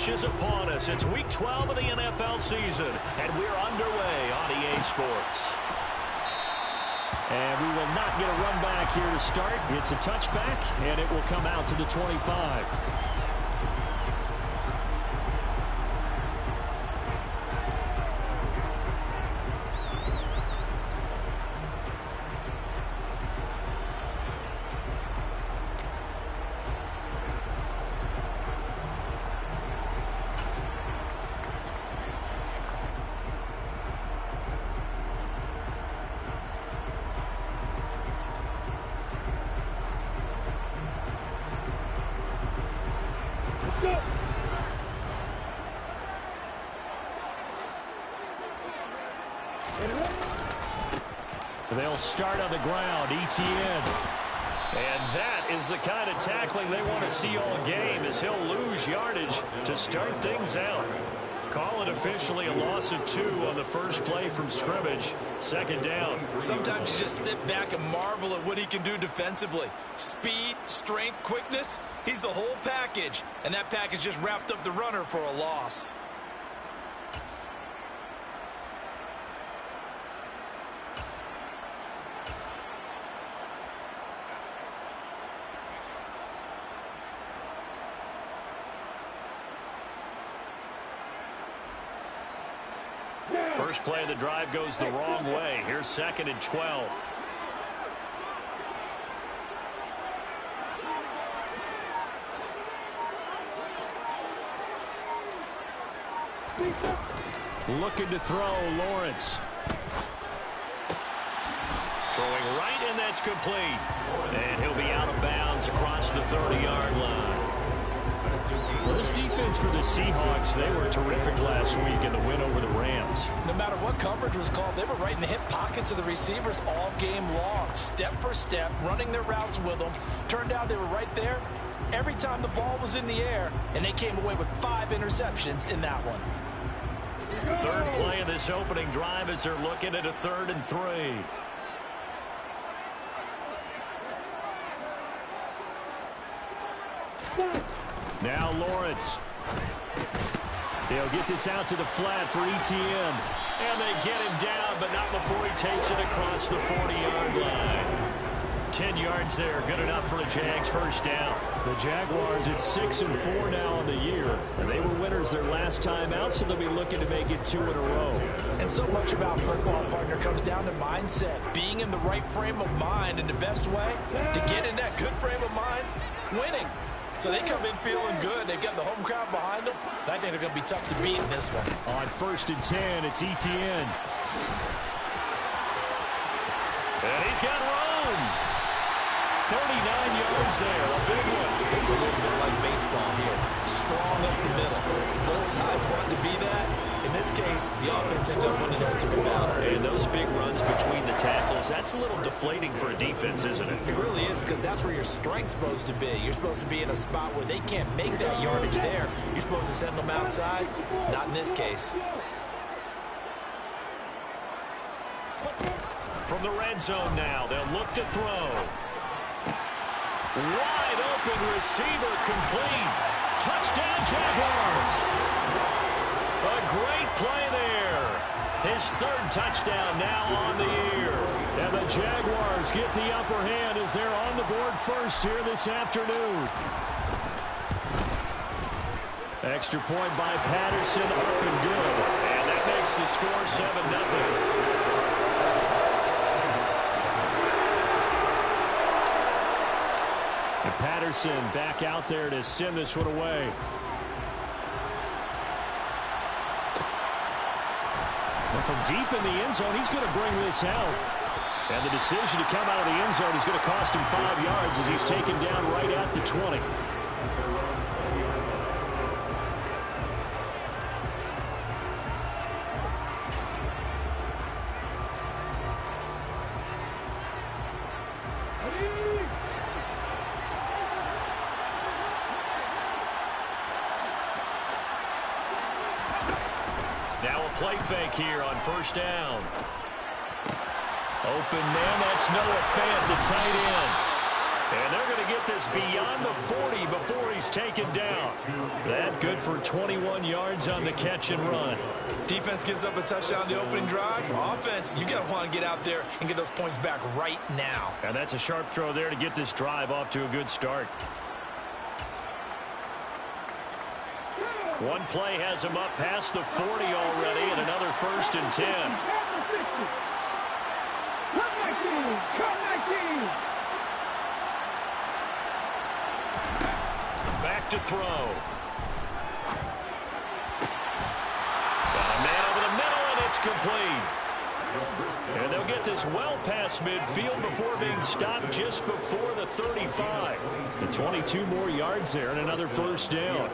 rush is upon us. It's Week 12 of the NFL season, and we're underway on EA Sports. And we will not get a run back here to start. It's a touchback, and it will come out to the 25. They'll start on the ground, Etienne. And that is the kind of tackling they want to see all game, as he'll lose yardage to start things out. Call it officially a loss of 2 on the first play from scrimmage. Second down. Sometimes you just sit back and marvel at what he can do defensively. Speed, strength, quickness. He's the whole package. And that package just wrapped up the runner for a loss. First play of the drive goes the wrong way. Here's 2nd and 12. Looking to throw, Lawrence. Throwing right, and that's complete. And he'll be out of bounds across the 30-yard line. Well, this defense for the Seahawks, they were terrific last week in the win over the Rams. No matter what coverage was called, they were right in the hip pockets of the receivers all game long, step for step, running their routes with them. Turned out they were right there every time the ball was in the air, and they came away with 5 interceptions in that one. Third play of this opening drive as they're looking at a 3rd and 3. Now Lawrence. They'll get this out to the flat for Etienne. And they get him down, but not before he takes it across the 40-yard line. 10 yards there, good enough for a Jags first down. The Jaguars at 6-4 now on the year. And they were winners their last time out, so they'll be looking to make it 2 in a row. And so much about football, partner, comes down to mindset. Being in the right frame of mind, and the best way to get in that good frame of mind, winning. So they come in feeling good. They've got the home crowd behind them. I think they're going to be tough to beat in this one. On 1st and 10, it's Etienne. And he's got room. 39 yards there, a big one. It's a little bit like baseball here. Strong up the middle. Both sides want to be that. In this case, the offense ended up winning the ultimate battle. And those big runs between the tackles, that's a little deflating for a defense, isn't it? It really is, because that's where your strength's supposed to be. You're supposed to be in a spot where they can't make that yardage there. You're supposed to send them outside. Not in this case. From the red zone now, they'll look to throw. Wide open receiver, complete. Touchdown, Jaguars. A great play there. His 3rd touchdown now on the year. And the Jaguars get the upper hand as they're on the board first here this afternoon. Extra point by Patterson, up and good. And that makes the score 7-0. And Patterson back out there to send this one away. And from deep in the end zone, he's going to bring this out. And the decision to come out of the end zone is going to cost him 5 yards as he's taken down right at the 20. Now a play fake here on 1st down. Open man, that's Noah Fant, the tight end. And they're going to give get this beyond the 40 before he's taken down. That good for 21 yards on the catch and run. Defense gives up a touchdown the opening drive. Offense, you got to want to get out there and get those points back right now. And that's a sharp throw there to get this drive off to a good start. One play has him up past the 40 already, and another 1st and 10. Back to throw. Got a man over the middle, and it's complete. And they'll get this well past midfield before being stopped just before the 35. And 22 more yards there and another 1st down.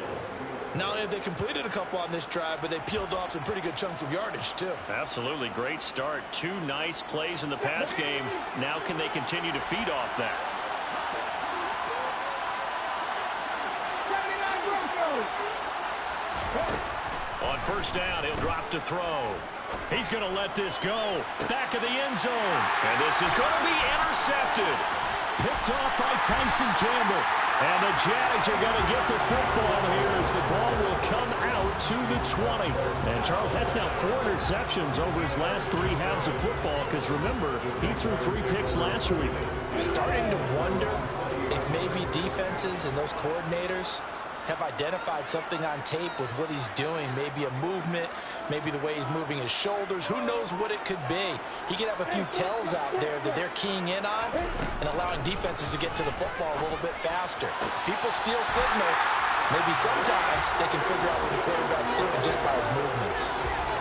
Not only have they completed a couple on this drive, but they peeled off some pretty good chunks of yardage, too. Absolutely. Great start. 2 nice plays in the pass game. Now can they continue to feed off that? On 1st down, he'll drop to throw. He's going to let this go. Back of the end zone. And this is going to be intercepted. Picked off by Tyson Campbell. And the Jags are going to get the football here as the ball will come out to the 20. And, Charles, that's now 4 interceptions over his last 3 halves of football because, remember, he threw 3 picks last week. Starting to wonder if maybe defenses and those coordinators have identified something on tape with what he's doing. Maybe a movement, maybe the way he's moving his shoulders. Who knows what it could be? He could have a few tells out there that they're keying in on and allowing defenses to get to the football a little bit faster. People steal signals. Maybe sometimes they can figure out what the quarterback's doing just by his movements.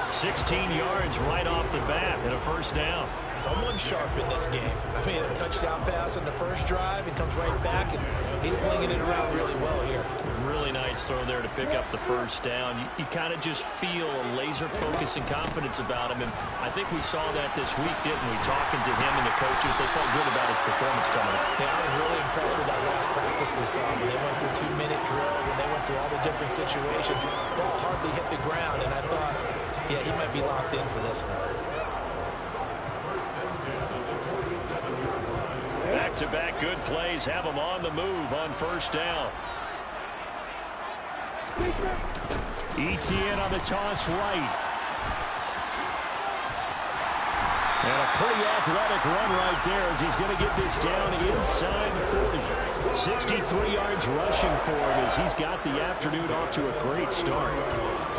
16 yards right off the bat and a 1st down. Someone sharp in this game. I mean, a touchdown pass on the 1st drive and comes right back, and he's flinging it around really well here. Really nice throw there to pick up the 1st down. You kind of just feel a laser focus and confidence about him, and I think we saw that this week, didn't we? Talking to him and the coaches, they felt good about his performance coming up. Yeah, I was really impressed with that last practice we saw when they went through a 2-minute drill, when they went through all the different situations. Ball hardly hit the ground, and I thought, yeah, he might be locked in for this one. Back-to-back good plays have him on the move on 1st down. Etienne on the toss right. And a pretty athletic run right there as he's going to get this down inside the 40. 63 yards rushing for him as he's got the afternoon off to a great start.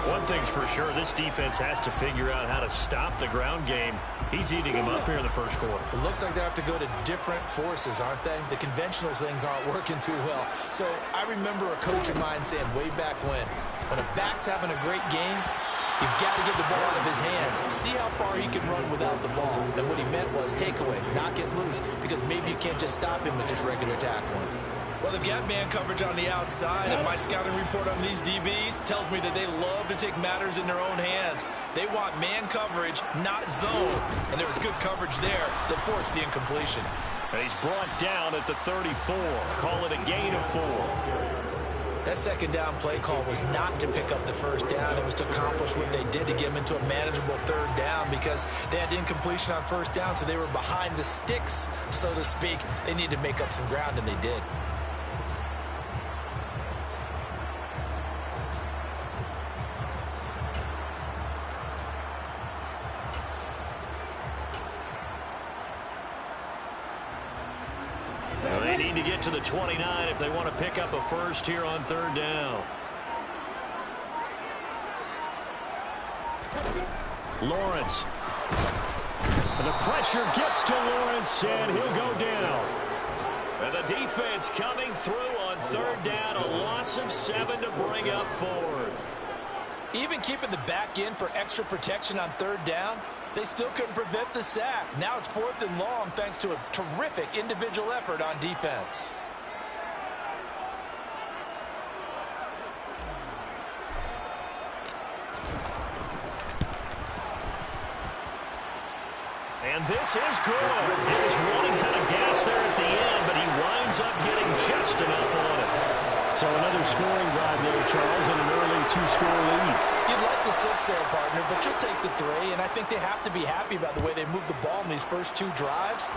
One thing's for sure, this defense has to figure out how to stop the ground game. He's eating him up here in the 1st quarter. It looks like they have to go to different forces, aren't they? The conventional things aren't working too well. So I remember a coach of mine saying way back when a back's having a great game, you've got to get the ball out of his hands. See how far he can run without the ball. And what he meant was takeaways, not get loose, because maybe you can't just stop him with just regular tackling. Well, they've got man coverage on the outside, and my scouting report on these DBs tells me that they love to take matters in their own hands. They want man coverage, not zone. And there was good coverage there that forced the incompletion. And he's brought down at the 34. Call it a gain of 4. That 2nd down play call was not to pick up the 1st down. It was to accomplish what they did to get them into a manageable 3rd down because they had incompletion on 1st down, so they were behind the sticks, so to speak. They needed to make up some ground, and they did. They need to get to the 29 if they want to pick up a 1st here on 3rd down. Lawrence. And the pressure gets to Lawrence, and he'll go down. And the defense coming through on 3rd down, a loss of 7 to bring up 4th. Even keeping the back in for extra protection on 3rd down, they still couldn't prevent the sack. Now it's 4th and long thanks to a terrific individual effort on defense. And this is good. He was running out of gas there at the end, but he winds up getting just enough on it. So another scoring drive there, Charles, and an early 2-score lead. You'd like the 6 there, partner, but you'll take the 3, and I think they have to be happy about the way they moved the ball in these first 2 drives.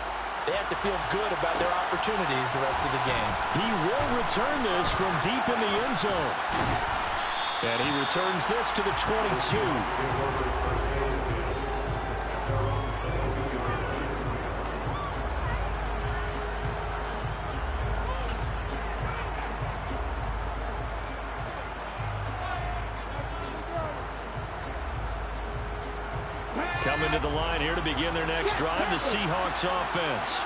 they have to feel good about their opportunities the rest of the game. He will return this from deep in the end zone. And he returns this to the 22. Coming to the line here to begin their next drive, the Seahawks offense.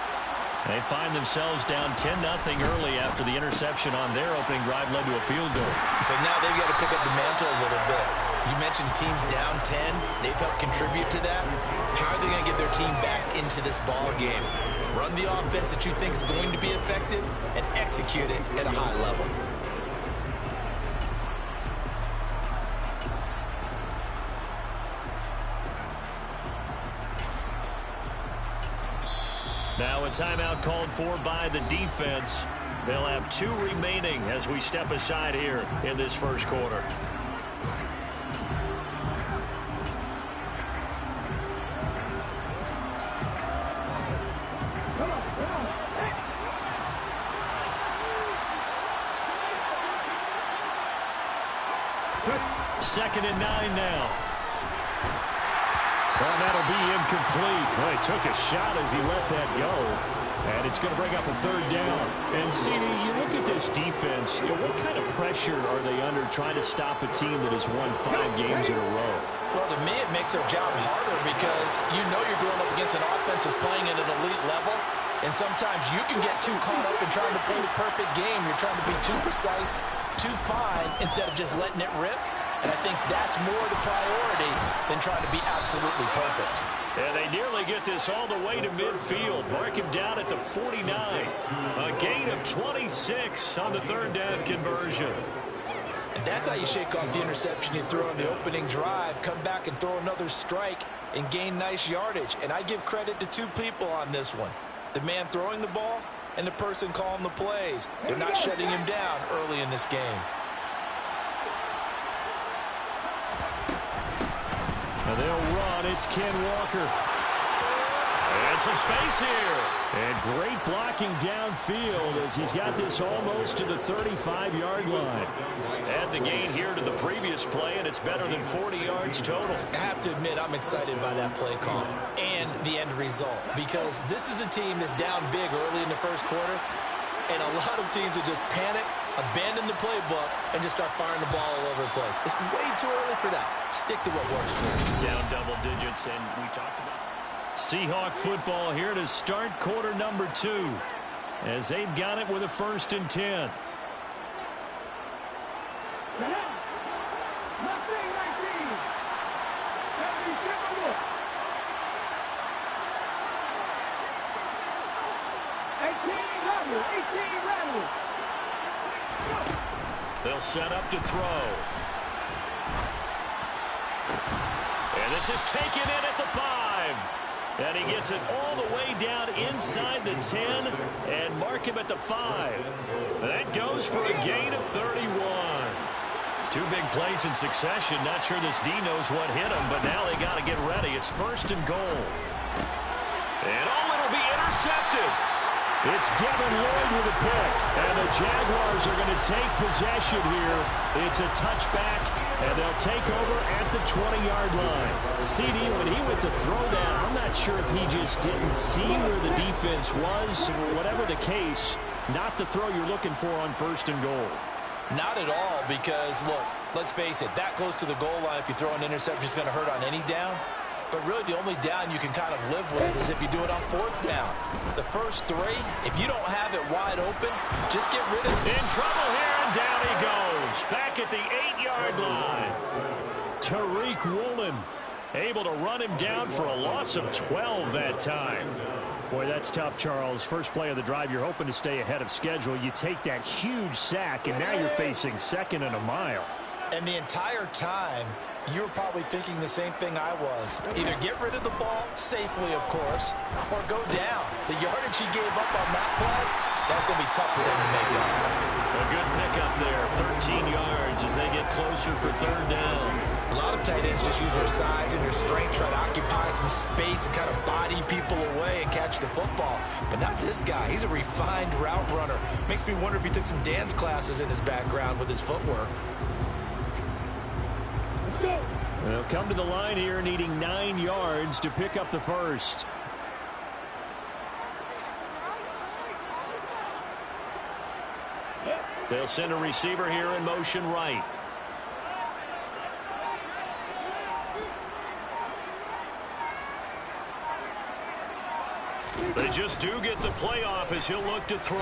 They find themselves down 10-0 early after the interception on their opening drive led to a field goal. So now they've got to pick up the mantle a little bit. You mentioned teams down 10. They've helped contribute to that. How are they going to get their team back into this ball game? Run the offense that you think is going to be effective and execute it at a high level. Now a timeout called for by the defense. They'll have 2 remaining as we step aside here in this first quarter. Second and 9 now. Well, that'll be incomplete. Well, he took a shot as he let that go. And it's going to bring up a third down. And, CD, you look at this defense, what kind of pressure are they under trying to stop a team that has won 5 games in a row? Well, to me, it makes their job harder because you know you're going up against an offense that's playing at an elite level. And sometimes you can get too caught up in trying to play the perfect game. You're trying to be too precise, too fine, instead of just letting it rip. And I think that's more the priority than trying to be absolutely perfect. And they nearly get this all the way to midfield. Mark him down at the 49. A gain of 26 on the third down conversion. And that's how you shake off the interception you throw on the opening drive. Come back and throw another strike and gain nice yardage. And I give credit to 2 people on this one. The man throwing the ball and the person calling the plays. They're not shutting him down early in this game. And they'll run. It's Ken Walker. And some space here. And great blocking downfield as he's got this almost to the 35-yard line. Add the gain here to the previous play, and it's better than 40 yards total. I have to admit, I'm excited by that play call and the end result because this is a team that's down big early in the first quarter, and a lot of teams will just panic, abandon the playbook, and just start firing the ball all over the place. It's way too early for that. Stick to what works for you. Down double digits, and we talked about Seahawk football here to start quarter number 2 as they've got it with a 1st and 10. They'll set up to throw. And this is taken in at the 5. And he gets it all the way down inside the 10 and mark him at the 5. That goes for a gain of 31. 2 big plays in succession. Not sure this D knows what hit him, but now they got to get ready. It's 1st and goal. And it'll be intercepted. It's Devin Lloyd with a pick, and the Jaguars are going to take possession here. It's a touchback, and they'll take over at the 20-yard line. CD, when he went to throw that, I'm not sure if he just didn't see where the defense was. Whatever the case, not the throw you're looking for on 1st and goal. Not at all because, look, let's face it, that close to the goal line, if you throw an interception, it's going to hurt on any down. But really, the only down you can kind of live with is if you do it on 4th down. The first 3, if you don't have it wide open, just get rid of it. In trouble here, and down he goes. Back at the 8-yard line. Tariq Woolen able to run him down for a loss of 12 that time. Boy, that's tough, Charles. First play of the drive, you're hoping to stay ahead of schedule. You take that huge sack, and now you're facing 2nd and a mile. And the entire time, you were probably thinking the same thing I was. Either get rid of the ball, safely of course, or go down. The yardage he gave up on that play, that's going to be tough for them to make up. A good pickup there, 13 yards as they get closer for third down. A lot of tight ends just use their size and their strength, try to occupy some space and kind of body people away and catch the football. But not this guy. He's a refined route runner. Makes me wonder if he took some dance classes in his background with his footwork. They'll come to the line here needing 9 yards to pick up the first. They'll send a receiver here in motion right. They just do get the playoff as he'll look to throw.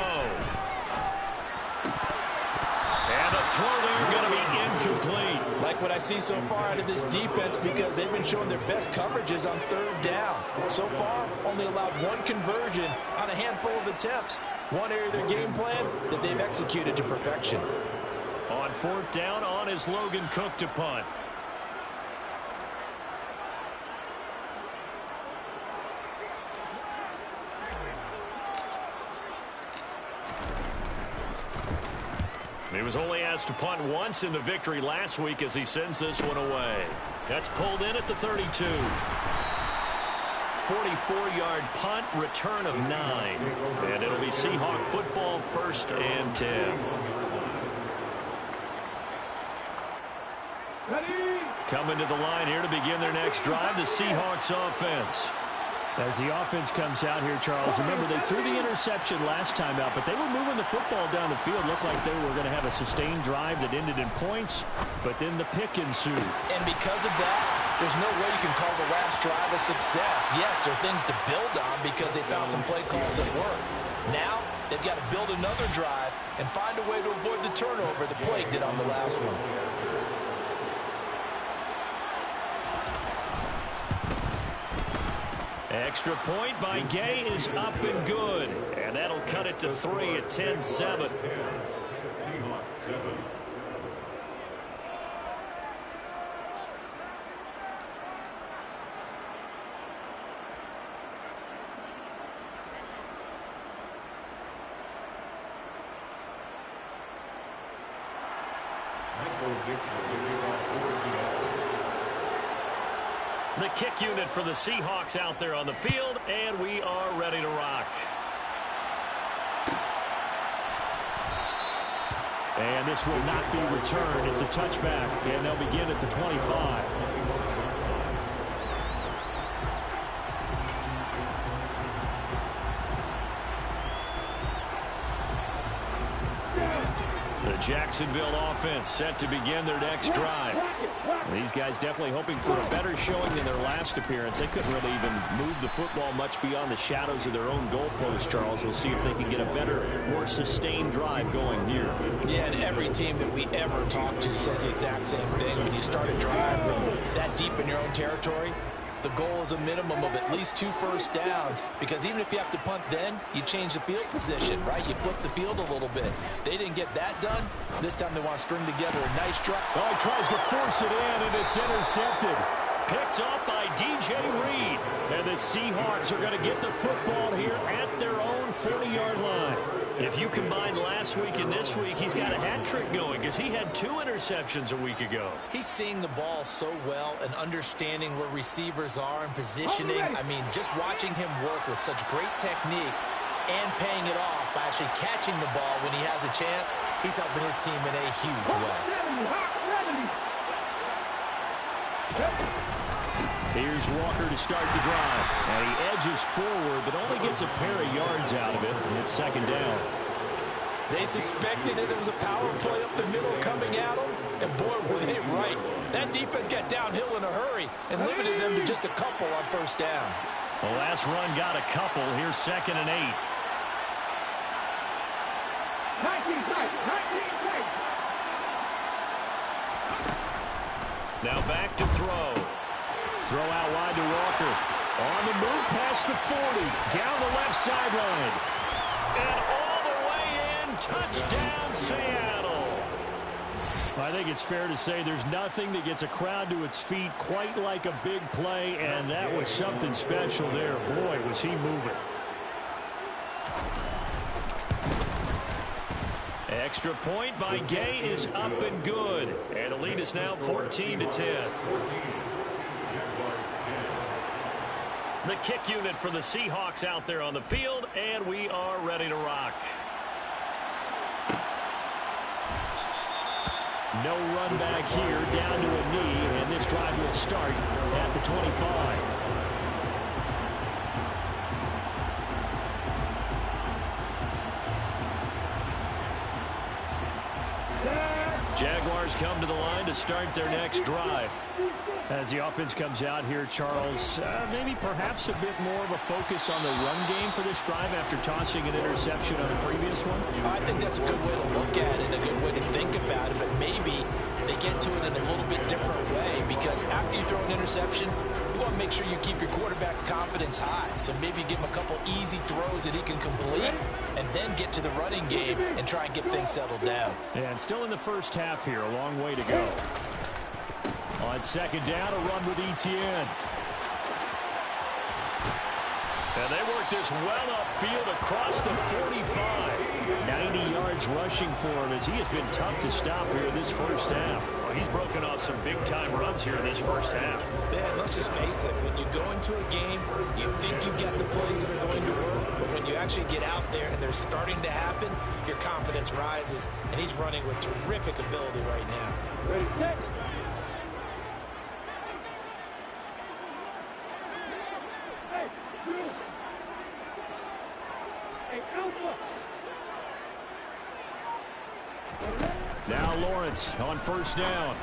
And a throw there going to be incomplete. Like what I see so far out of this defense, because they've been showing their best coverages on third down. So far, only allowed one conversion on a handful of attempts. One area of their game plan that they've executed to perfection. On fourth down, on is Logan Cook to punt. He was only asked to punt once in the victory last week as he sends this one away. That's pulled in at the 32. 44-yard punt, return of 9. And it'll be Seahawk football, 1st and 10. Coming to the line here to begin their next drive, the Seahawks offense. As the offense comes out here, Charles, remember they threw the interception last time out, but they were moving the football down the field. Looked like they were going to have a sustained drive that ended in points, but then the pick ensued. And because of that, there's no way you can call the last drive a success. Yes, there are things to build on because they found some play calls that work. Now, they've got to build another drive and find a way to avoid the turnover that plagued it on the last one. Extra point by Gay is up and good. And that'll cut it to 3 at 10-7. The kick unit for the Seahawks out there on the field, and we are ready to rock. And this will not be returned. It's a touchback, and they'll begin at the 25. The Jacksonville offense set to begin their next drive. These guys definitely hoping for a better showing than their last appearance. They couldn't really even move the football much beyond the shadows of their own goalpost, Charles. We'll see if they can get a better, more sustained drive going here. Yeah, and every team that we ever talk to says the exact same thing. When you start a drive from that deep in your own territory, the goal is a minimum of at least 2 first downs, because even if you have to punt then, you change the field position, right? You flip the field a little bit. They didn't get that done. This time they want to string together a nice drive. Oh, he tries to force it in, and it's intercepted. Picked up by DJ Reed. And the Seahawks are going to get the football here at their own 40-yard line. If you combine last week and this week, he's got a hat trick going because he had 2 interceptions a week ago. He's seeing the ball so well and understanding where receivers are and positioning. I mean, just watching him work with such great technique and paying it off by actually catching the ball when he has a chance, he's helping his team in a huge way. Here's Walker to start the drive. And he edges forward, but only gets a pair of yards out of it. And it's 2nd down. They suspected it was a power play up the middle coming at them. And boy, were they right. That defense got downhill in a hurry and limited them to just a couple on 1st down. The last run got a couple. Here's 2nd and 8. Now back to throw. Throw out wide to Walker. On the move past the 40. Down the left sideline. And all the way in. Touchdown, Seattle. I think it's fair to say there's nothing that gets a crowd to its feet quite like a big play, and that was something special there. Boy, was he moving. Extra point by Gay is up and good. And the lead is now 14-10. The kick unit for the Seahawks out there on the field, and we are ready to rock. No run back here, down to a knee, and this drive will start at the 25. Jaguars come to the line to start their next drive. As the offense comes out here, Charles, maybe perhaps a bit more of a focus on the run game for this drive after tossing an interception on the previous one? I think that's a good way to look at it, a good way to think about it, but maybe they get to it in a little bit different way, because after you throw an interception, you want to make sure you keep your quarterback's confidence high. So maybe give him a couple easy throws that he can complete, and then get to the running game and try and get things settled down. And still in the first half here, a long way to go. On second down, a run with Etienne. And they work this well upfield across the 45. 90 yards rushing for him, as he has been tough to stop here this first half. Well, he's broken off some big-time runs here in this first half. Man, let's just face it. When you go into a game, you think you've got the plays that are going to work, but when you actually get out there and they're starting to happen, your confidence rises, and he's running with terrific ability right now. Ready, set. Now Lawrence on first down.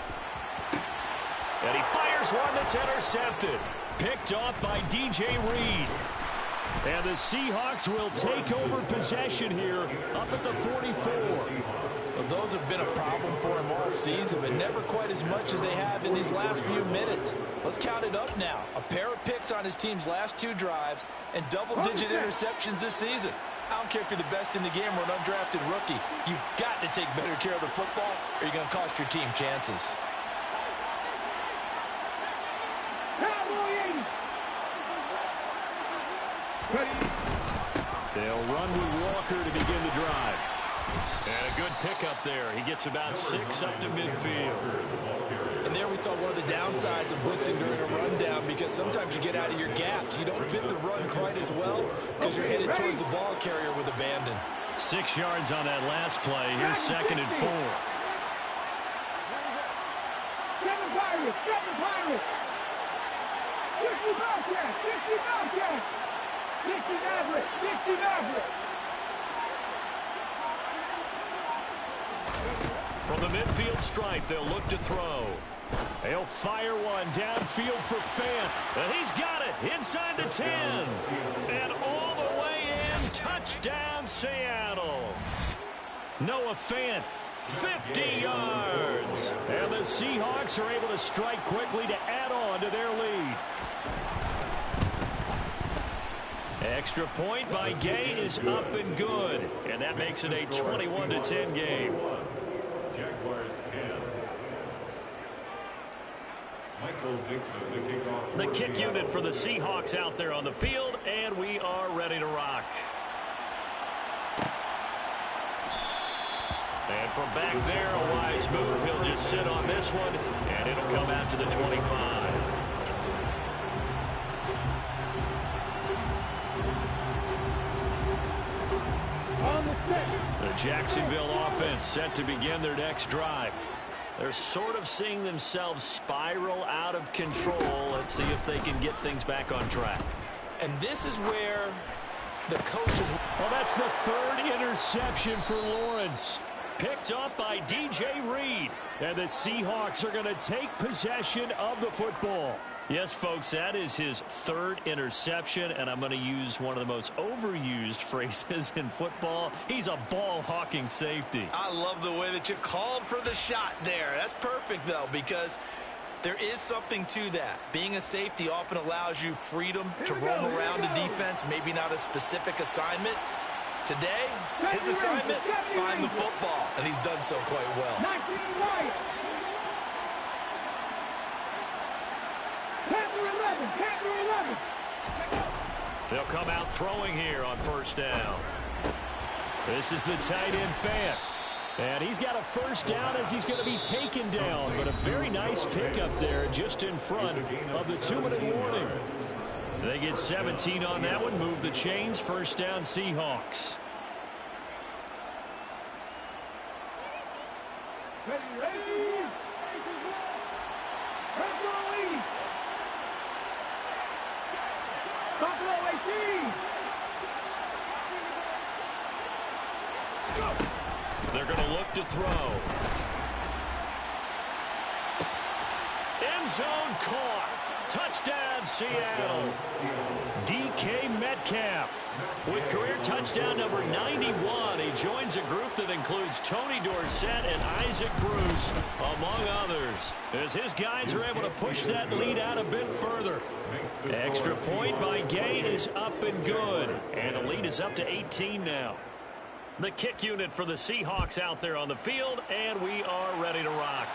And he fires one that's intercepted. Picked off by DJ Reed. And the Seahawks will take over possession here up at the 44. Well, those have been a problem for him all season, but never quite as much as they have in these last few minutes. Let's count it up now. A pair of picks on his team's last two drives and double-digit interceptions this season. I don't care if you're the best in the game or an undrafted rookie. You've got to take better care of the football, or you're going to cost your team chances. They'll run with Walker to begin the drive. And a good pickup there. He gets about 6 up to midfield. And there we saw one of the downsides of blitzing during a rundown, because sometimes you get out of your gaps. You don't fit the run quite as well because you're headed towards the ball carrier with abandon. 6 yards on that last play. Here's 2nd and 4. Seven Pirates, seven Pirates. 60 Bobcats, 60 Bobcats. 60 Mavericks, 60 Mavericks. From the midfield stripe, they'll look to throw. They'll fire one downfield for Fant. And he's got it inside the 10. And all the way in, touchdown Seattle. Noah Fant, 50 yards. And the Seahawks are able to strike quickly to add on to their lead. Extra point by Gay is up and good. And that makes it a 21-10 game. Jaguars 10. Michael Dixon, the kickoff. The kick unit for the Seahawks out there on the field, and we are ready to rock. And from back there, a wise move. He'll just sit on this one, and it'll come out to the 25. The Jacksonville offense set to begin their next drive. They're sort of seeing themselves spiral out of control. Let's see if they can get things back on track. And this is where the coaches... Well, that's the 3rd interception for Lawrence. Picked up by DJ Reed. And the Seahawks are going to take possession of the football. Yes, folks, that is his 3rd interception, and I'm going to use one of the most overused phrases in football. He's a ball-hawking safety. I love the way that you called for the shot there. That's perfect, though, because there is something to that. Being a safety often allows you freedom to roam around a defense, maybe not a specific assignment. Today, his assignment, find the football, and he's done so quite well. They'll come out throwing here on first down. This is the tight end Fant. And he's got a first down as he's going to be taken down. But a very nice pickup there just in front of the 2-minute warning. They get 17 on that one. Move the chains. First down, Seahawks. They're going to look to throw. End zone caught. Touchdown, Seattle. DK Metcalf with career touchdown number 91. He joins a group that includes Tony Dorsett and Isaac Bruce, among others, as his guys are able to push that lead out a bit further. Extra point by Gay is up and good, and the lead is up to 18 now. The kick unit for the Seahawks out there on the field, and we are ready to rock.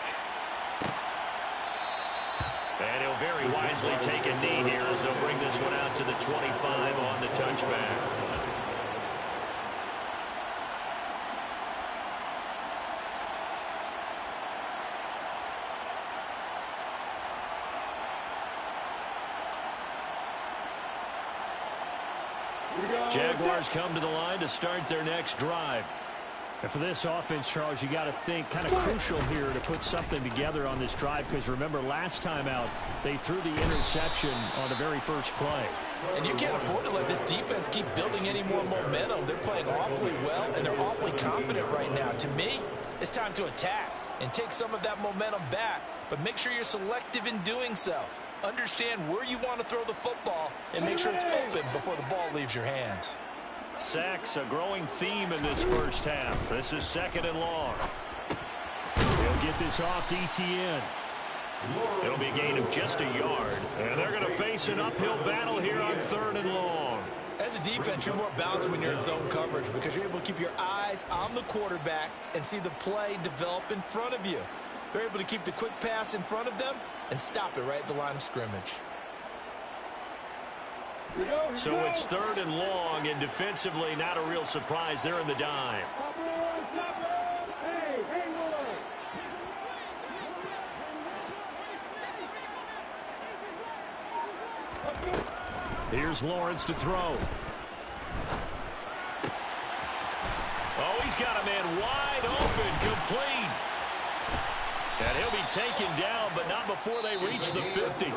And he'll very wisely take a knee here as they'll bring this one out to the 25 on the touchback. Jaguars come to the line to start their next drive. And for this offense, Charles, you got to think kind of crucial here to put something together on this drive, because remember last time out they threw the interception on the very first play. And you can't afford to let this defense keep building any more momentum. They're playing awfully well, and they're awfully confident right now. To me, it's time to attack and take some of that momentum back, but make sure you're selective in doing so. Understand where you want to throw the football and make sure it's open before the ball leaves your hands. Sacks, a growing theme in this first half. This is second and long. He'll get this off to Etienne. It'll be a gain of just a yard. And they're going to face an uphill battle here on third and long. As a defense, you're more balanced when you're in zone coverage because you're able to keep your eyes on the quarterback and see the play develop in front of you. They're able to keep the quick pass in front of them and stop it right at the line of scrimmage. So it's third and long, and defensively not a real surprise. They're in the dime. Here's Lawrence to throw. Oh, he's got a man wide open, complete. And he'll be taken down, but not before they reach the 50.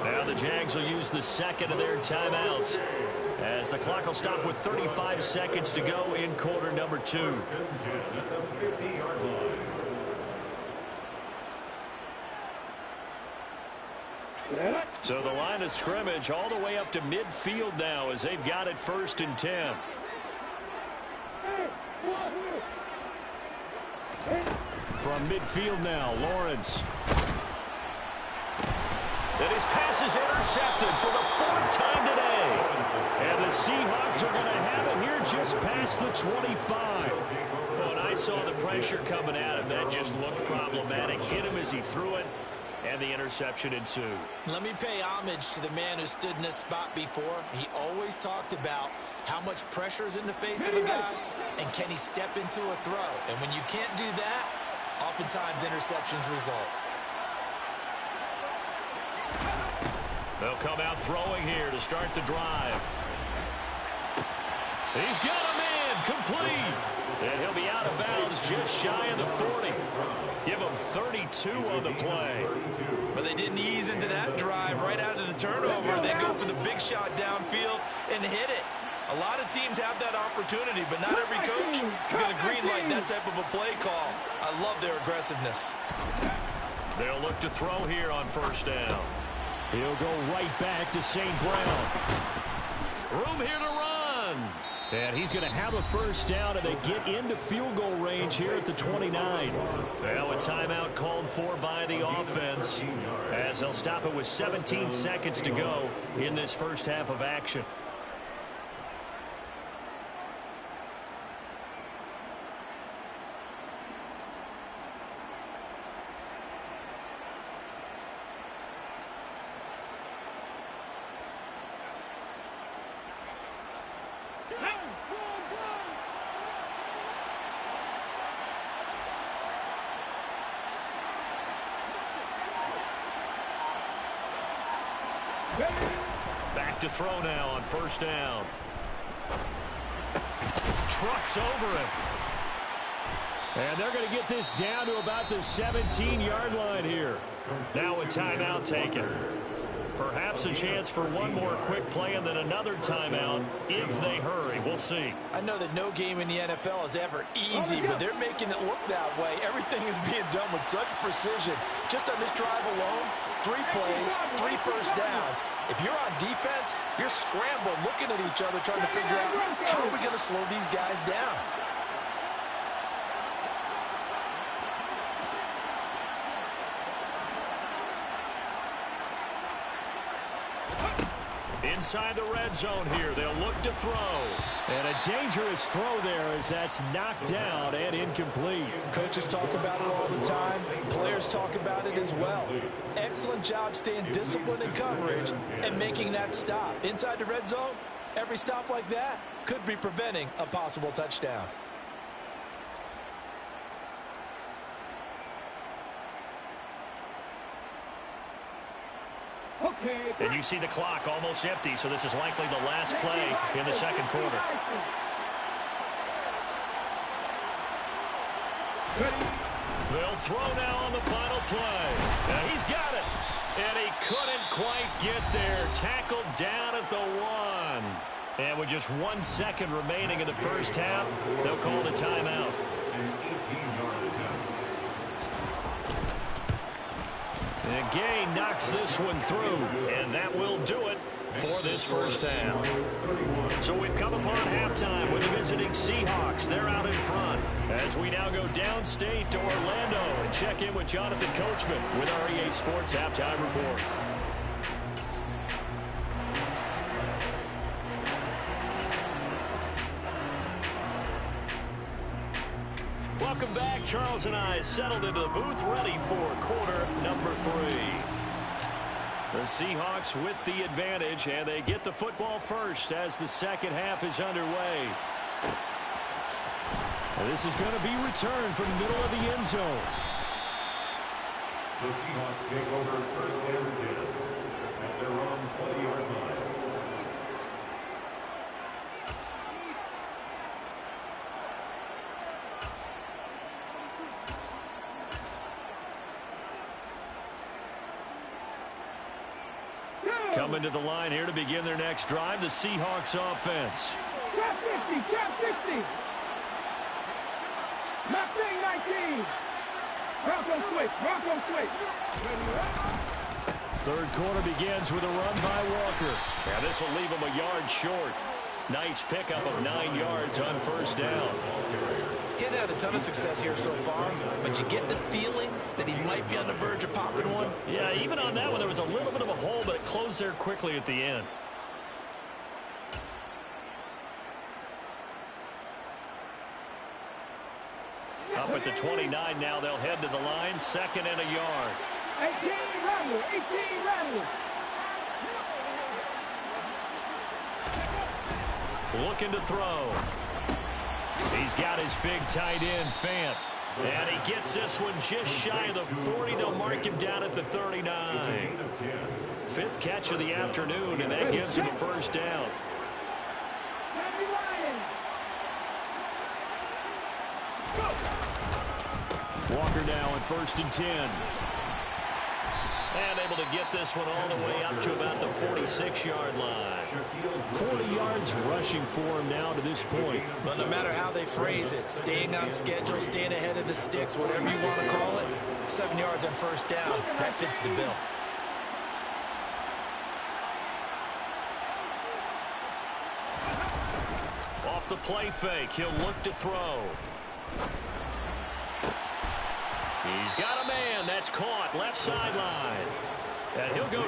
Now the Jags will use the second of their timeouts, as the clock will stop with 35 seconds to go in quarter number 2. So the line of scrimmage all the way up to midfield now, as they've got it first and 10. From midfield now, Lawrence. And his pass is intercepted for the 4th time today. And the Seahawks are going to have it here just past the 25. When I saw the pressure coming at him, that just looked problematic. Hit him as he threw it, and the interception ensued. Let me pay homage to the man who stood in this spot before. He always talked about how much pressure is in the face of a guy, and can he step into a throw. And when you can't do that, oftentimes interceptions result. They'll come out throwing here to start the drive. He's got a man, complete. And he'll be out of bounds just shy of the 40. Give him 32 on the play. But they didn't ease into that drive right out of the turnover. They go for the big shot downfield and hit it. A lot of teams have that opportunity, but not every coach is going to greenlight that type of a play call. I love their aggressiveness. They'll look to throw here on first down. He'll go right back to St. Brown. Room here to run. And he's going to have a first down, and they get into field goal range here at the 29. Now a timeout called for by the offense, as they'll stop it with 17 seconds to go in this first half of action. look to throw now on first down. Trucks over him. And they're going to get this down to about the 17-yard line here. Now a timeout taken. Perhaps a chance for one more quick play and then another timeout if they hurry. We'll see. I know that no game in the NFL is ever easy, but they're making it look that way. Everything is being done with such precision. Just on this drive alone, 3 plays, 3 first downs. If you're on defense, you're scrambled, looking at each other, trying to figure out how are we going to slow these guys down. Inside the red zone here, they'll look to throw. And a dangerous throw there as that's knocked down and incomplete. Coaches talk about it all the time. Players talk about it as well. Excellent job staying disciplined in coverage and making that stop. Inside the red zone, every stop like that could be preventing a possible touchdown. And you see the clock almost empty, so this is likely the last play in the second quarter. They'll throw now on the final play. Now he's got it. And he couldn't quite get there. Tackled down at the 1. And with just 1 second remaining in the first half, they'll call the timeout. And Gay knocks this one through, and that will do it for this first half. So we've come upon halftime with the visiting Seahawks. They're out in front as we now go downstate to Orlando and check in with Jonathan Coachman with our EA Sports Halftime Report. Welcome back. Charles and I settled into the booth ready for quarter number 3. The Seahawks with the advantage, and they get the football first as the second half is underway. And this is going to be returned from the middle of the end zone. The Seahawks take over first and 10 at their own 20-yard line. Coming to the line here to begin their next drive, the Seahawks offense. Trap 50, trap 50. Trap 19. Bronco switch, Bronco switch. Third quarter begins with a run by Walker. Now this will leave him a yard short. Nice pickup of 9 yards on first down. Getting had a ton of success here so far, but you get the feeling that he might be on the verge of popping one. Yeah, even on that one, there was a little bit of a hole, but it closed there quickly at the end. Up at the 29 now, they'll head to the line, 2nd and a yard. 18 rattle, 18 rattle. Looking to throw. He's got his big tight end, Fant. And he gets this one just shy of the 40. They'll mark him down at the 39. 5th catch of the afternoon, and that gives him a first down. Walker now on 1st and 10. And able to get this one all the way up to about the 46-yard line. 40 yards rushing for him now to this point. But no matter how they phrase it, staying on schedule, staying ahead of the sticks, whatever you want to call it, 7 yards on first down, that fits the bill. Off the play fake, he'll look to throw. He's got a man. That's caught. Left sideline. And he'll go.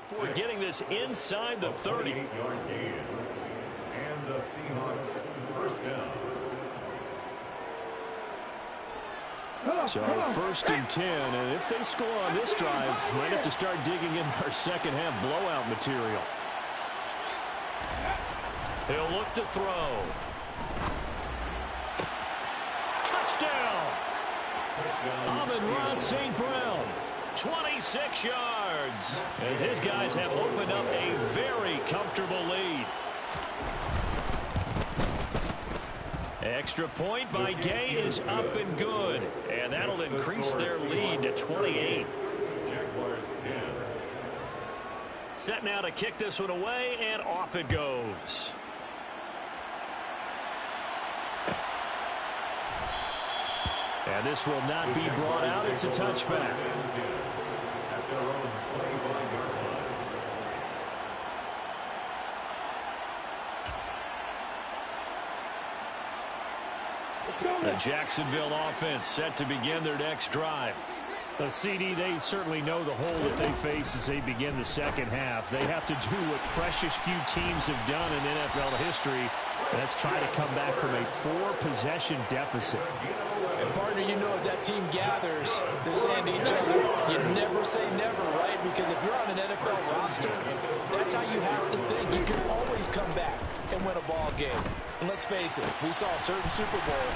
for getting this inside the 30. 48-yard gain. And the Seahawks first down. So 1st and 10, and if they score on this drive, might have to start digging in our second half blowout material. He'll look to throw. Touchdown! Amon-Ra St. Brown, 26 yards, as his guys have opened up a very comfortable lead. Extra point by Gay is up and good, and that'll increase their lead to 28. Jaguars 10. Set now to kick this one away, and off it goes. And this will not be brought out. It's a touchback. At their own 25-yard line. The Jacksonville offense set to begin their next drive. The CD, they certainly know the hole that they face as they begin the second half. They have to do what precious few teams have done in NFL history. That's try to come back from a 4-possession deficit. And partner, you know, as that team gathers, they're saying to each other, you never say never, right? Because if you're on an NFL roster, that's how you have to think. You can always come back and win a ball game. And let's face it, we saw a certain Super Bowl,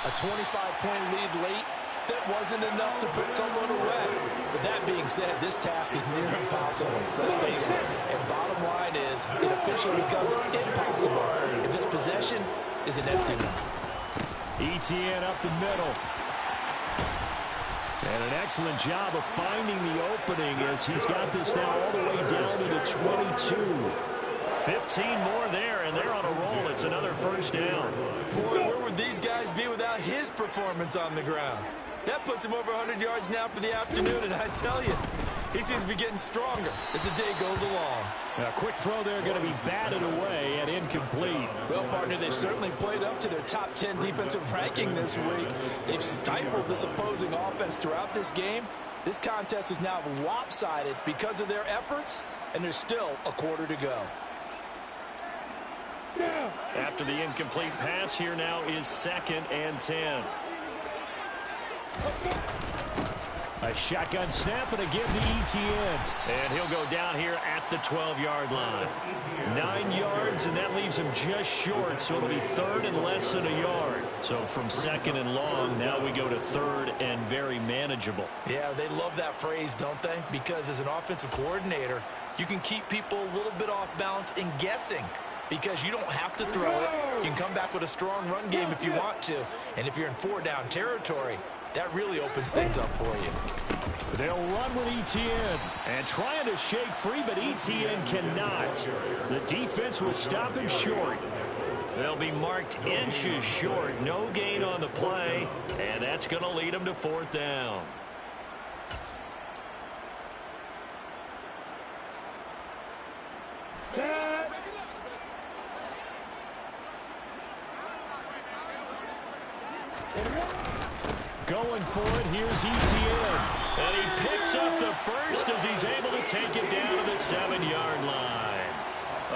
a 25-point lead late, that wasn't enough to put someone away. But that being said, this task is near impossible. Let's face it. And bottom line is, it officially becomes impossible if this possession is an empty one. ETN up the middle. And an excellent job of finding the opening as he's got this now all the way down to the 22. 15 more there, and they're on a roll. It's another first down. Boy, where would these guys be without his performance on the ground? That puts him over 100 yards now for the afternoon, and I tell you, he seems to be getting stronger as the day goes along. A quick throw there going to be batted away and incomplete. Well, partner, they've certainly played up to their top 10 defensive ranking this week. They've stifled this opposing offense throughout this game. This contest is now lopsided because of their efforts, and there's still a quarter to go. After the incomplete pass, here now is 2nd and 10. A shotgun snap and again the ETN. And he'll go down here at the 12-yard line. 9 yards, and that leaves him just short, so it'll be 3rd and less than a yard. So from 2nd and long, now we go to 3rd and very manageable. Yeah, they love that phrase, don't they? Because as an offensive coordinator, you can keep people a little bit off balance and guessing. Because you don't have to throw it. You can come back with a strong run game if you want to. And if you're in 4-down territory, that really opens things up for you. They'll run with ETN and trying to shake free, but ETN cannot. The defense will stop him short. They'll be marked inches short. No gain on the play, and that's going to lead them to 4th down. Going for it, here's ETN. And he picks up the first as he's able to take it down to the 7-yard line.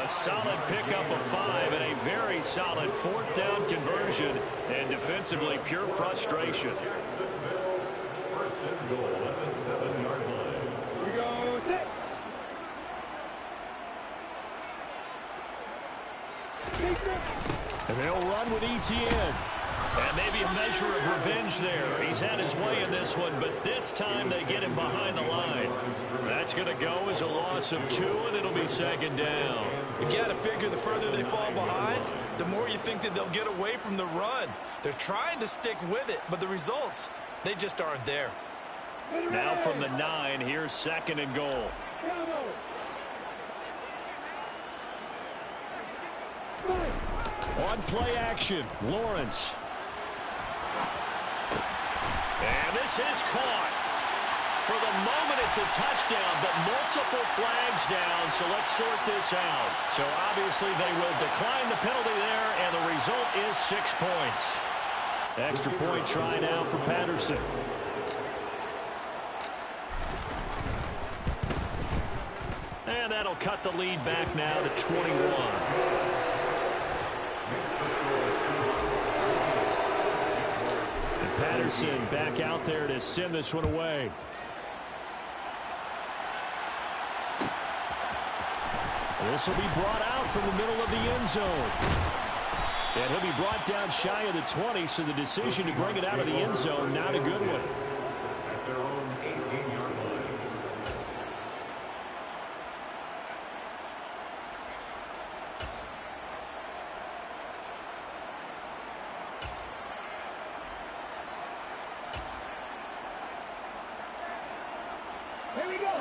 A solid pickup of 5 and a very solid 4th down conversion. And defensively, pure frustration. First and goal at the 7-yard line. We go 6. And they'll run with ETN. And maybe a measure of revenge there. He's had his way in this one, but this time they get him behind the line. That's going to go as a loss of 2, and it'll be 2nd down. You've got to figure the further they fall behind, the more you think that they'll get away from the run. They're trying to stick with it, but the results, they just aren't there. Now from the 9, here's 2nd and goal. On play action, Lawrence. And this is caught. For the moment, it's a touchdown, but multiple flags down, so let's sort this out. So obviously they will decline the penalty there, and the result is 6 points. Extra point try now for Patterson. And that'll cut the lead back now to 21. And Patterson back out there to send this one away. This will be brought out from the middle of the end zone. And he'll be brought down shy of the 20, so the decision to bring it out of the end zone, not a good one. At their own 18-yard line.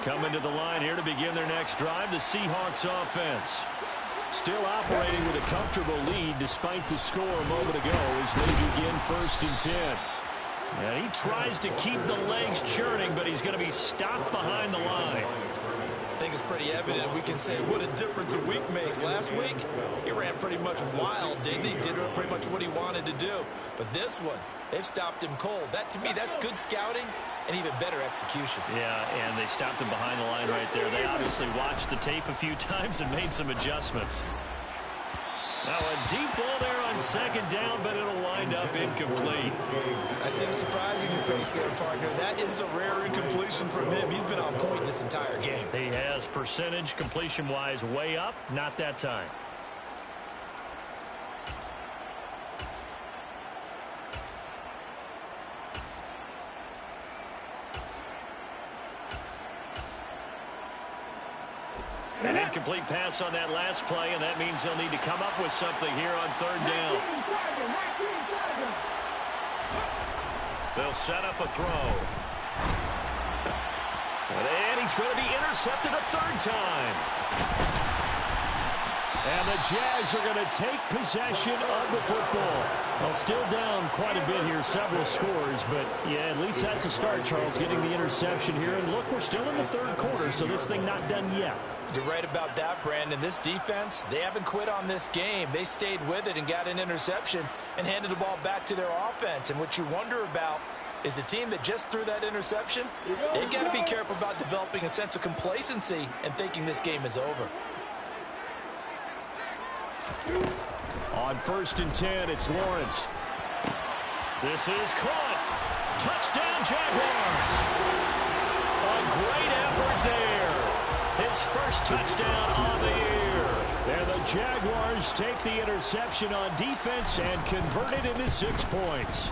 Coming to the line here to begin their next drive, the Seahawks offense. Still operating with a comfortable lead despite the score a moment ago as they begin 1st and 10. And he tries to keep the legs churning, but he's going to be stopped behind the line. I think it's pretty evident. We can say what a difference a week makes. Last week, he ran pretty much wild, didn't he? Did pretty much what he wanted to do. But this one, they've stopped him cold. That, to me, that's good scouting and even better execution. Yeah, and they stopped him behind the line right there. They obviously watched the tape a few times and made some adjustments. Now a deep ball there on 2nd down, but it'll wind up incomplete. I see the surprise in your face there, partner. That is a rare incompletion from him. He's been on point this entire game. He has percentage completion-wise way up, not that time. An incomplete pass on that last play, and that means they'll need to come up with something here on 3rd down. They'll set up a throw. And he's going to be intercepted a 3rd time. And the Jags are going to take possession of the football. Well, still down quite a bit here, several scores, but yeah, at least that's a start, Charles, getting the interception here. And look, we're still in the 3rd quarter, so this thing not done yet. You're right about that, Brandon. This defense, they haven't quit on this game. They stayed with it and got an interception and handed the ball back to their offense. And what you wonder about is the team that just threw that interception, they've got to be careful about developing a sense of complacency and thinking this game is over. On 1st and 10, it's Lawrence. This is caught. Touchdown, Jaguars. A great effort there. His first touchdown on the year. And the Jaguars take the interception on defense and convert it into 6 points.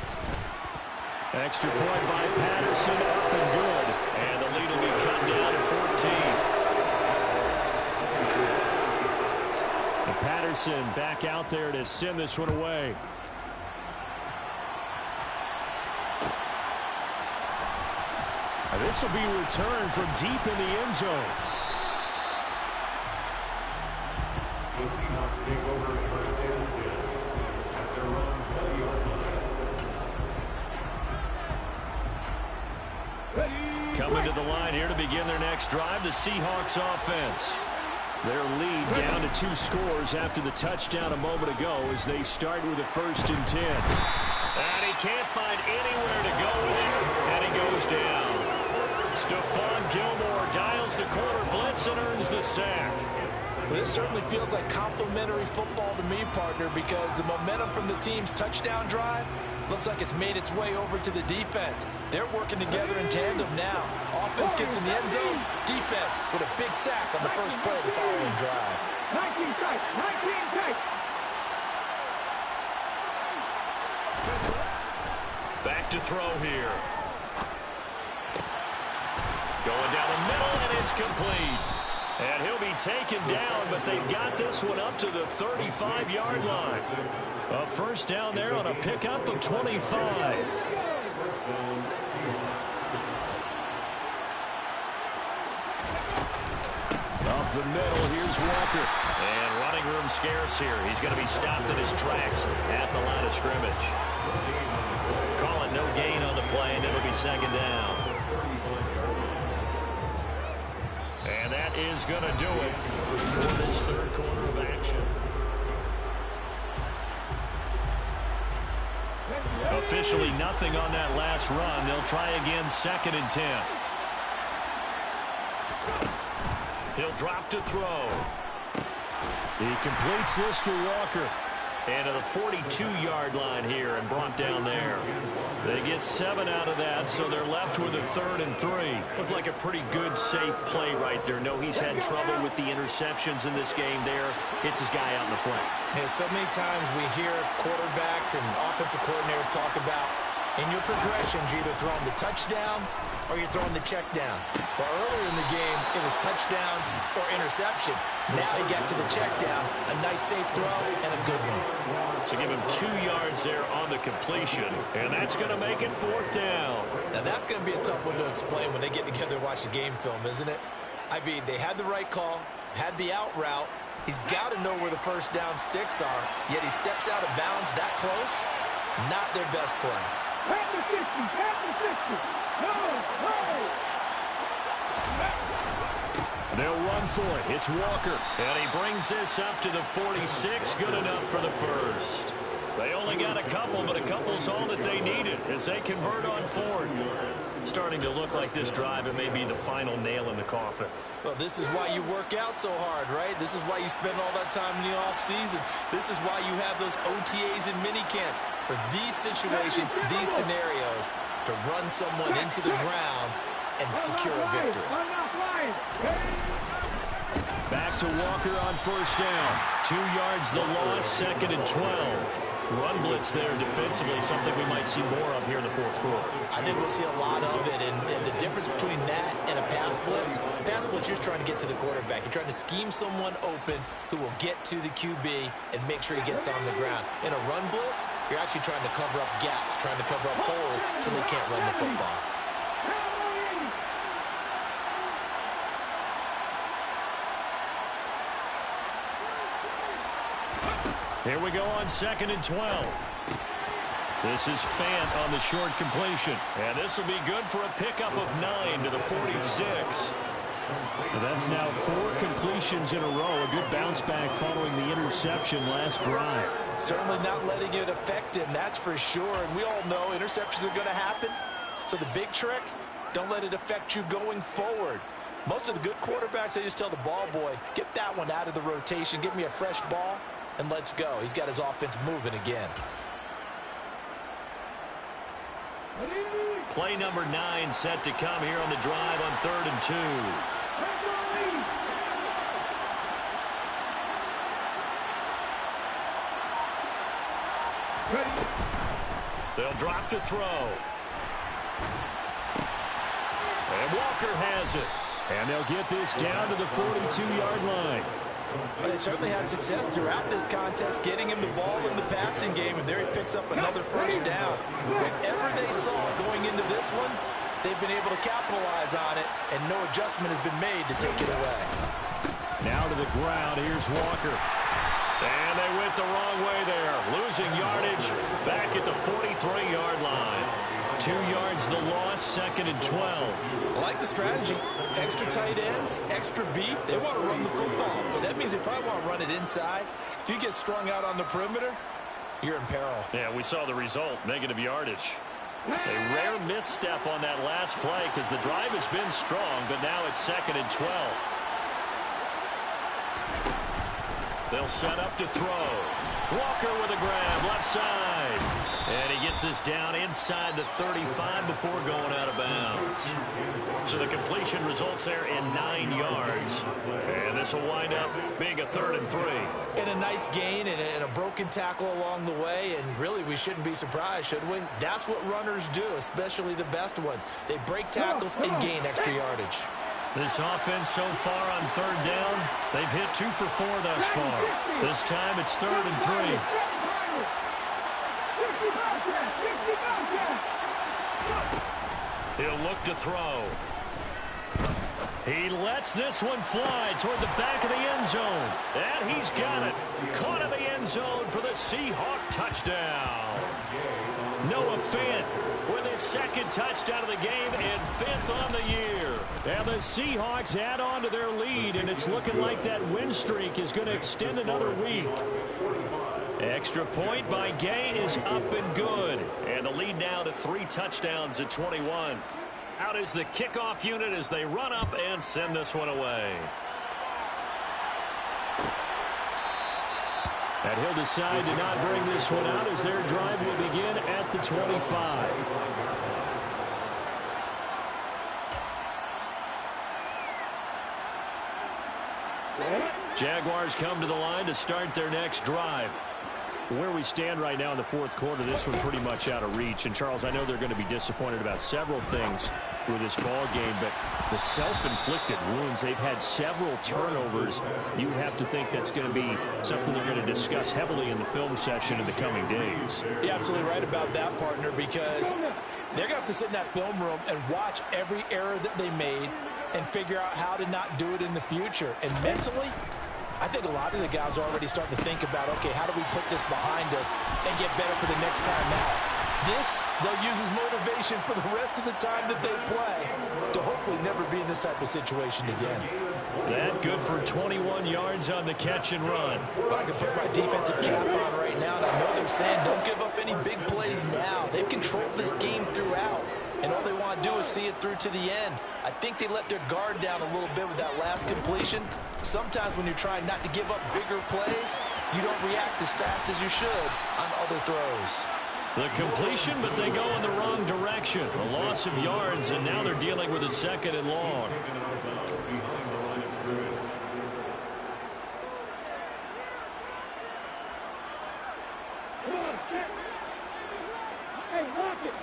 Extra point by Patterson, up and good. And the lead will be cut down to 14. And Patterson back out there to send this one away. And this will be returned from deep in the end zone. The Seahawks take over 1st and 10 at their own 20-yard line. Coming to the line here to begin their next drive, the Seahawks offense. Their lead down to 2 scores after the touchdown a moment ago as they start with a 1st and 10. And he can't find anywhere to go with it, and he goes down. Stephon Gilmore dials the corner blitz and earns the sack. Well, this certainly feels like complimentary football to me, partner, because the momentum from the team's touchdown drive looks like it's made its way over to the defense. They're working together in tandem now. Offense gets in the end zone. Defense with a big sack on the first play of the following drive. 19 tight, 19 tight. Back to throw here. Going down the middle, and it's complete. And he'll be taken down, but they've got this one up to the 35-yard line. A 1st down there on a pickup of 25. Up the middle, here's Walker. And running room scarce here. He's going to be stopped in his tracks at the line of scrimmage. Call it no gain on the play, and it'll be 2nd down. And that is going to do it for this 3rd quarter of action. Officially nothing on that last run. They'll try again 2nd and 10. He'll drop to throw. He completes this to Walker. And to the 42-yard line here and brought down there. They get 7 out of that, so they're left with a 3rd and 3. Looked like a pretty good, safe play right there. No, he's had trouble with the interceptions in this game there. Hits his guy out in the flat. Yeah, so many times we hear quarterbacks and offensive coordinators talk about in your progressions, you're either throwing the touchdown or you're throwing the check down. Well, earlier in the game, it was touchdown or interception. Now he got to the check down, a nice safe throw, and a good one. So give him 2 yards there on the completion, and that's going to make it 4th down. Now that's going to be a tough one to explain when they get together and watch the game film, isn't it? I mean, they had the right call, had the out route. He's got to know where the first down sticks are, yet he steps out of bounds that close. Not their best play. Past the 60, past the 60. No, They'll run for it. It's Walker. And he brings this up to the 46. Good enough for the first. They only got a couple, but a couple's all that they needed as they convert on 4th. Starting to look like this drive, it may be the final nail in the coffin. Well, this is why you work out so hard, right? This is why you spend all that time in the offseason. This is why you have those OTAs and mini camps. For these situations, these scenarios, to run someone into the ground and secure a victory. Back to Walker on 1st down. 2 yards the loss, 2nd and 12. Run blitz there defensively, something we might see more of here in the 4th quarter. I think we'll see a lot of it, and the difference between that and a pass blitz, you're just trying to get to the quarterback. You're trying to scheme someone open who will get to the QB and make sure he gets on the ground. In a run blitz, you're actually trying to cover up gaps, trying to cover up holes so they can't run the football. Here we go on 2nd and 12. This is Fant on the short completion. And this will be good for a pickup of 9 to the 46. And that's now 4 completions in a row. A good bounce back following the interception last drive. Certainly not letting it affect him, that's for sure. And we all know interceptions are going to happen. So the big trick, don't let it affect you going forward. Most of the good quarterbacks, they just tell the ball boy, get that one out of the rotation, give me a fresh ball, and let's go. He's got his offense moving again. Play number 9 set to come here on the drive on 3rd and 2. They'll drop to throw. And Walker has it. And they'll get this down to the 42-yard line. They certainly had success throughout this contest, getting him the ball in the passing game, and there he picks up another first down. Whatever they saw going into this one, they've been able to capitalize on it, and no adjustment has been made to take it away. Now to the ground, here's Walker. And they went the wrong way there, losing yardage back at the 43-yard line. 2 yards the loss, 2nd and 12. I like the strategy. Extra tight ends, extra beef. They want to run the football, but that means they probably want to run it inside. If you get strung out on the perimeter, you're in peril. Yeah, we saw the result, negative yardage. A rare misstep on that last play because the drive has been strong, but now it's 2nd and 12. They'll set up to throw. Walker with a grab, left side. And he gets this down inside the 35 before going out of bounds. So the completion results there in 9 yards. And this will wind up being a 3rd and 3. And a nice gain and a broken tackle along the way. And really, we shouldn't be surprised, should we? That's what runners do, especially the best ones. They break tackles and gain extra yardage. This offense so far on 3rd down, they've hit 2 for 4 thus far. This time it's 3rd and 3. He'll look to throw. He lets this one fly toward the back of the end zone. And he's got it. Caught in the end zone for the Seahawk touchdown. Noah Fant with his 2nd touchdown of the game and 5th on the year. And the Seahawks add on to their lead, and it's looking like that win streak is going to extend another week. Extra point by Gay is up and good. And the lead now to 3 touchdowns at 21. Out is the kickoff unit as they run up and send this one away. And he'll decide to not bring this one out as their drive will begin at the 25. Jaguars come to the line to start their next drive. Where we stand right now in the fourth quarter, this one pretty much out of reach. And, Charles, I know they're going to be disappointed about several things with this ball game, but the self-inflicted wounds, they've had several turnovers. You have to think that's going to be something they're going to discuss heavily in the film session in the coming days. You're absolutely right about that, partner, because they're going to have to sit in that film room and watch every error that they made and figure out how to not do it in the future. And mentally, I think a lot of the guys are already starting to think about, okay, how do we put this behind us and get better for the next time out? This, they'll use as motivation for the rest of the time that they play to hopefully never be in this type of situation again. That good for 21 yards on the catch and run. Well, I can put my defensive cap on right now, and I know they're saying don't give up any big plays now. They've controlled this game throughout, and all they want to do is see it through to the end. I think they let their guard down a little bit with that last completion. Sometimes when you're trying not to give up bigger plays, you don't react as fast as you should on other throws. The completion, but they go in the wrong direction. A loss of yards, and now they're dealing with a second and long. Hey, lock it.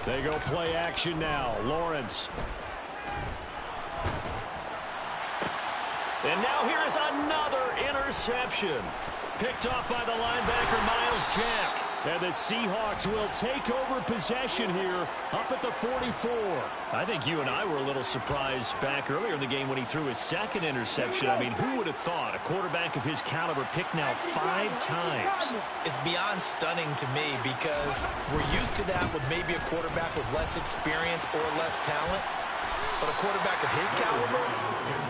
They go play action now. Lawrence. And now here is another interception. Picked off by the linebacker, Miles Jack. And the Seahawks will take over possession here up at the 44. I think you and I were a little surprised back earlier in the game when he threw his second interception. I mean, who would have thought a quarterback of his caliber picked now 5 times? It's beyond stunning to me because we're used to that with maybe a quarterback with less experience or less talent. But a quarterback of his caliber,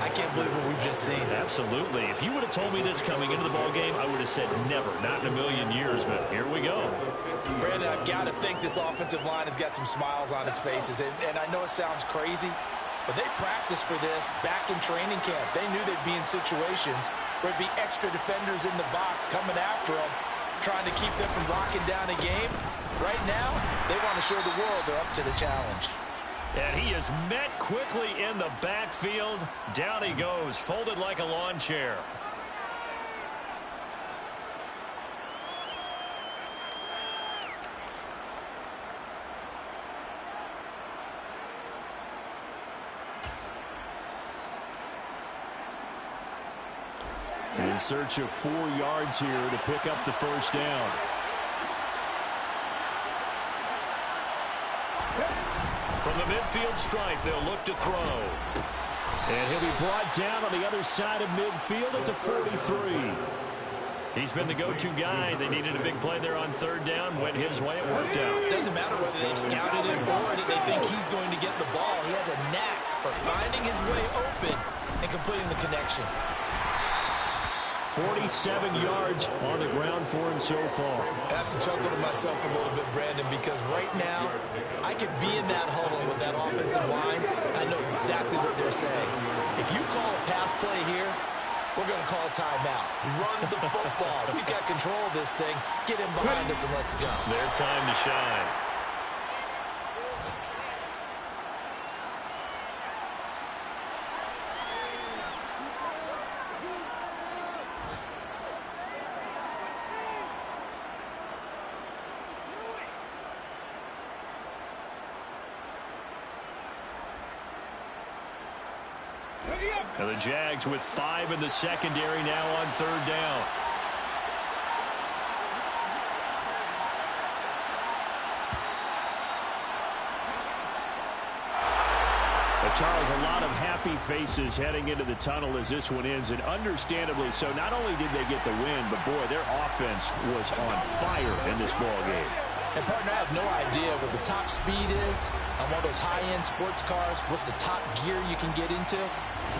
I can't believe what we've just seen. Absolutely. If you would have told me this coming into the ballgame, I would have said never, not in a million years, but here we go. Brandon, I've got to think this offensive line has got some smiles on its faces. And I know it sounds crazy, but they practiced for this back in training camp. They knew they'd be in situations where it'd be extra defenders in the box coming after them, trying to keep them from locking down a game. Right now, they want to show the world they're up to the challenge. And he is met quickly in the backfield. Down he goes, folded like a lawn chair. In search of 4 yards here to pick up the first down. From the midfield stripe, they'll look to throw. And he'll be brought down on the other side of midfield at the 43. He's been the go-to guy. They needed a big play there on third down. Went his way. It worked out. It doesn't matter whether they've scouted it or that they think he's going to get the ball. He has a knack for finding his way open and completing the connection. 47 yards on the ground for him so far. I have to chuckle to myself a little bit, Brandon, because right now I could be in that huddle with that offensive line. I know exactly what they're saying. If you call a pass play here, we're going to call a timeout. Run the football. We've got control of this thing. Get him behind us and let's go. Their time to shine. And the Jags with 5 in the secondary now on third down. Charles, a lot of happy faces heading into the tunnel as this one ends, and understandably so. Not only did they get the win, but boy, their offense was on fire in this ball game. And, partner, I have no idea what the top speed is on one of those high-end sports cars. What's the top gear you can get into?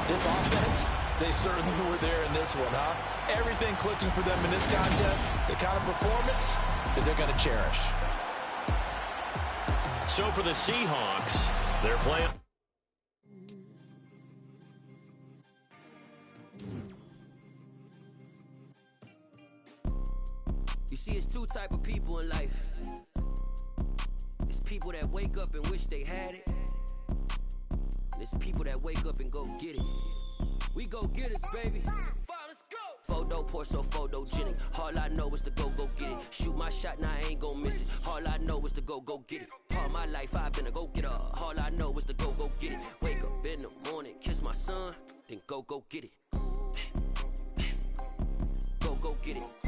This offense, they certainly were there in this one, huh? Everything clicking for them in this contest, the kind of performance that they're going to cherish. So for the Seahawks, they're playing. See, it's two type of people in life. It's people that wake up and wish they had it. And it's people that wake up and go get it. We go get it, baby. Let's go. Photo pour so photogenic. All I know is to go get it. Shoot my shot, now I ain't gon' miss it. All I know is to go get it. All my life I've been a go-getter. All I know is to go get it. Wake up in the morning, kiss my son, then go get it. Go get it.